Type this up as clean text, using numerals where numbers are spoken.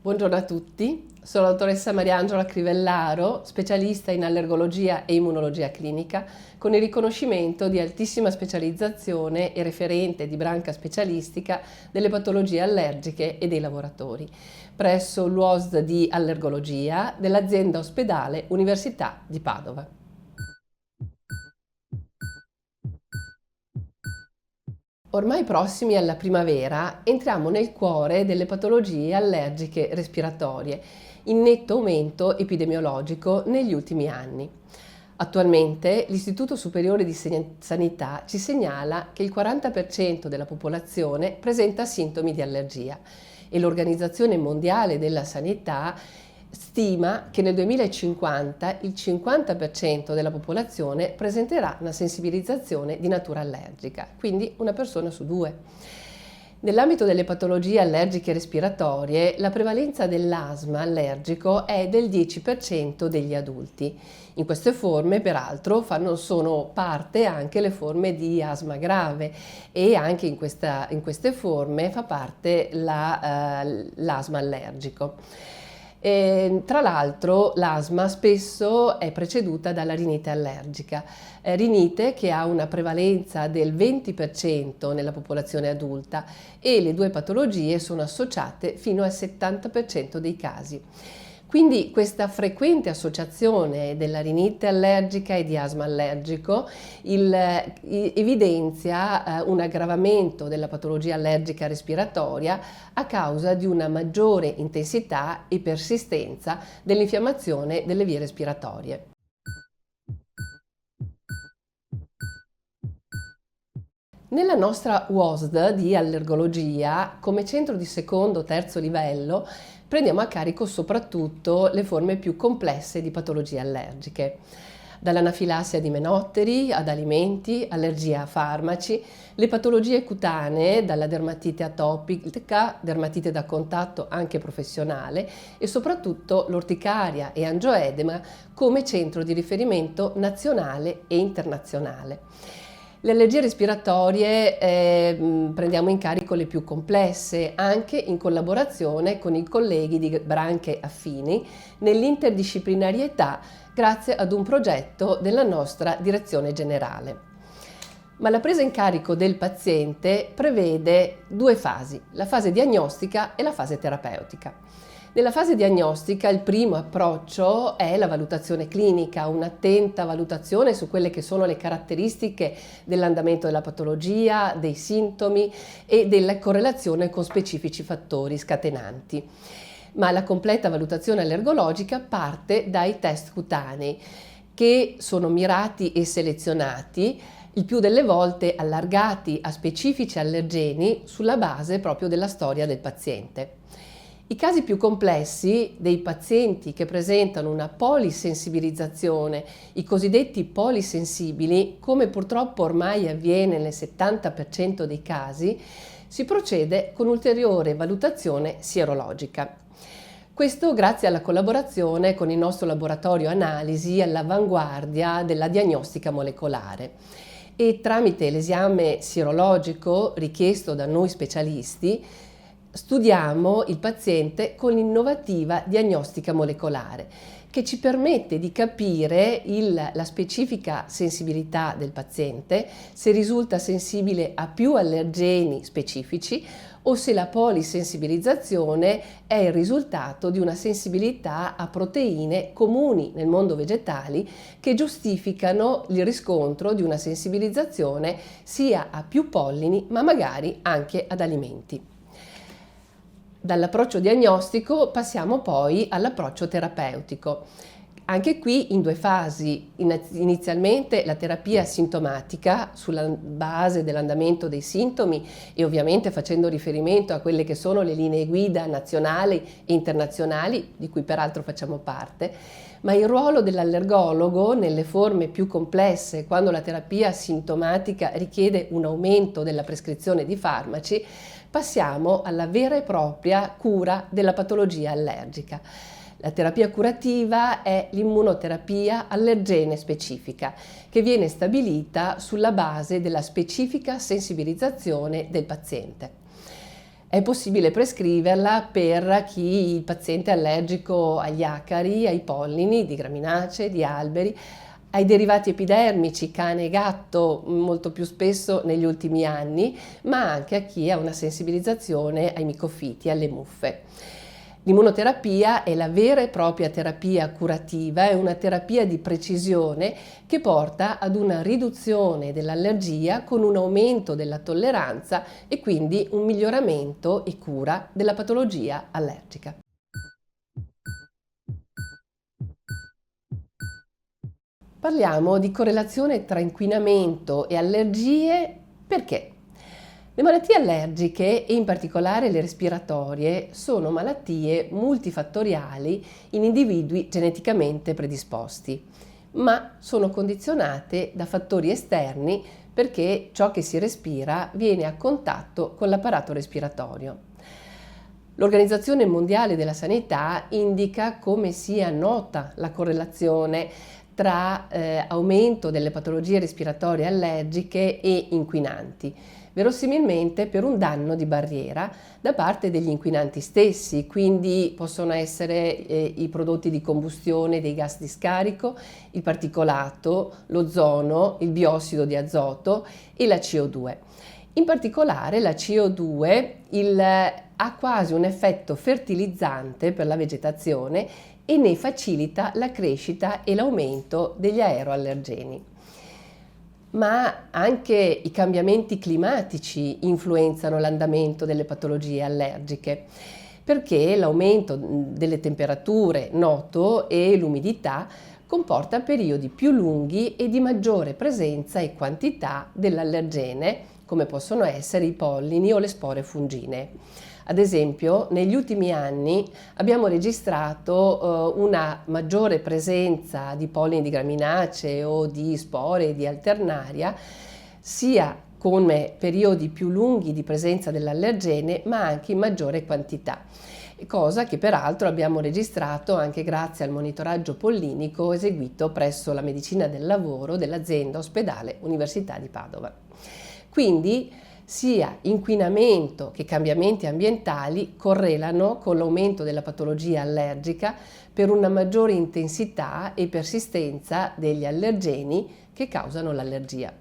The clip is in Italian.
Buongiorno a tutti, sono la dottoressa Mariangela Crivellaro, specialista in allergologia e immunologia clinica, con il riconoscimento di altissima specializzazione e referente di branca specialistica delle patologie allergiche e dei lavoratori, presso l'UOSD di allergologia dell'azienda ospedale Università di Padova. Ormai prossimi alla primavera, entriamo nel cuore delle patologie allergiche respiratorie, in netto aumento epidemiologico negli ultimi anni. Attualmente l'Istituto Superiore di Sanità ci segnala che il 40% della popolazione presenta sintomi di allergia e l'Organizzazione Mondiale della Sanità stima che nel 2050 il 50% della popolazione presenterà una sensibilizzazione di natura allergica, quindi una persona su due. Nell'ambito delle patologie allergiche respiratorie, la prevalenza dell'asma allergico è del 10% degli adulti. In queste forme, peraltro, sono parte anche le forme di asma grave e anche in queste forme fa parte l'asma allergico. Tra l'altro l'asma spesso è preceduta dalla rinite allergica, rinite che ha una prevalenza del 20% nella popolazione adulta e le due patologie sono associate fino al 70% dei casi. Quindi questa frequente associazione della rinite allergica e di asma allergico evidenzia un aggravamento della patologia allergica respiratoria a causa di una maggiore intensità e persistenza dell'infiammazione delle vie respiratorie. Nella nostra UOSD di allergologia, come centro di secondo o terzo livello, prendiamo a carico soprattutto le forme più complesse di patologie allergiche, dall'anafilassia di menotteri ad alimenti, allergia a farmaci, le patologie cutanee, dalla dermatite atopica, dermatite da contatto anche professionale e soprattutto l'orticaria e angioedema come centro di riferimento nazionale e internazionale. Le allergie respiratorie prendiamo in carico le più complesse, anche in collaborazione con i colleghi di branche affini, nell'interdisciplinarietà grazie ad un progetto della nostra direzione generale. Ma la presa in carico del paziente prevede due fasi, la fase diagnostica e la fase terapeutica. Nella fase diagnostica il primo approccio è la valutazione clinica, un'attenta valutazione su quelle che sono le caratteristiche dell'andamento della patologia, dei sintomi e della correlazione con specifici fattori scatenanti. Ma la completa valutazione allergologica parte dai test cutanei, che sono mirati e selezionati, il più delle volte allargati a specifici allergeni sulla base proprio della storia del paziente. I casi più complessi dei pazienti che presentano una polisensibilizzazione, i cosiddetti polisensibili, come purtroppo ormai avviene nel 70% dei casi, si procede con ulteriore valutazione sierologica. Questo grazie alla collaborazione con il nostro laboratorio analisi all'avanguardia della diagnostica molecolare. E tramite l'esame sierologico richiesto da noi specialisti, studiamo il paziente con l'innovativa diagnostica molecolare che ci permette di capire la specifica sensibilità del paziente, se risulta sensibile a più allergeni specifici o se la polisensibilizzazione è il risultato di una sensibilità a proteine comuni nel mondo vegetali che giustificano il riscontro di una sensibilizzazione sia a più pollini ma magari anche ad alimenti. Dall'approccio diagnostico passiamo poi all'approccio terapeutico. Anche qui in due fasi, inizialmente la terapia sintomatica sulla base dell'andamento dei sintomi e ovviamente facendo riferimento a quelle che sono le linee guida nazionali e internazionali, di cui peraltro facciamo parte, ma il ruolo dell'allergologo nelle forme più complesse, quando la terapia sintomatica richiede un aumento della prescrizione di farmaci, passiamo alla vera e propria cura della patologia allergica. La terapia curativa è l'immunoterapia allergene specifica, che viene stabilita sulla base della specifica sensibilizzazione del paziente. È possibile prescriverla per chi il paziente è allergico agli acari, ai pollini di graminacee, di alberi, ai derivati epidermici, cane e gatto, molto più spesso negli ultimi anni, ma anche a chi ha una sensibilizzazione ai micofiti, alle muffe. L'immunoterapia è la vera e propria terapia curativa, è una terapia di precisione che porta ad una riduzione dell'allergia con un aumento della tolleranza e quindi un miglioramento e cura della patologia allergica. Parliamo di correlazione tra inquinamento e allergie perché? Le malattie allergiche, e in particolare le respiratorie, sono malattie multifattoriali in individui geneticamente predisposti, ma sono condizionate da fattori esterni perché ciò che si respira viene a contatto con l'apparato respiratorio. L'Organizzazione Mondiale della Sanità indica come sia nota la correlazione tra aumento delle patologie respiratorie allergiche e inquinanti, verosimilmente per un danno di barriera da parte degli inquinanti stessi, quindi possono essere i prodotti di combustione dei gas di scarico, il particolato, l'ozono, il biossido di azoto e la CO2. In particolare la CO2 ha quasi un effetto fertilizzante per la vegetazione e ne facilita la crescita e l'aumento degli aeroallergeni. Ma anche i cambiamenti climatici influenzano l'andamento delle patologie allergiche, perché l'aumento delle temperature noto e l'umidità comporta periodi più lunghi e di maggiore presenza e quantità dell'allergene, come possono essere i pollini o le spore fungine. Ad esempio, negli ultimi anni abbiamo registrato una maggiore presenza di pollini di graminacee o di spore di alternaria, sia come periodi più lunghi di presenza dell'allergene, ma anche in maggiore quantità, cosa che peraltro abbiamo registrato anche grazie al monitoraggio pollinico eseguito presso la medicina del lavoro dell'azienda ospedale Università di Padova. Quindi sia inquinamento che cambiamenti ambientali correlano con l'aumento della patologia allergica per una maggiore intensità e persistenza degli allergeni che causano l'allergia.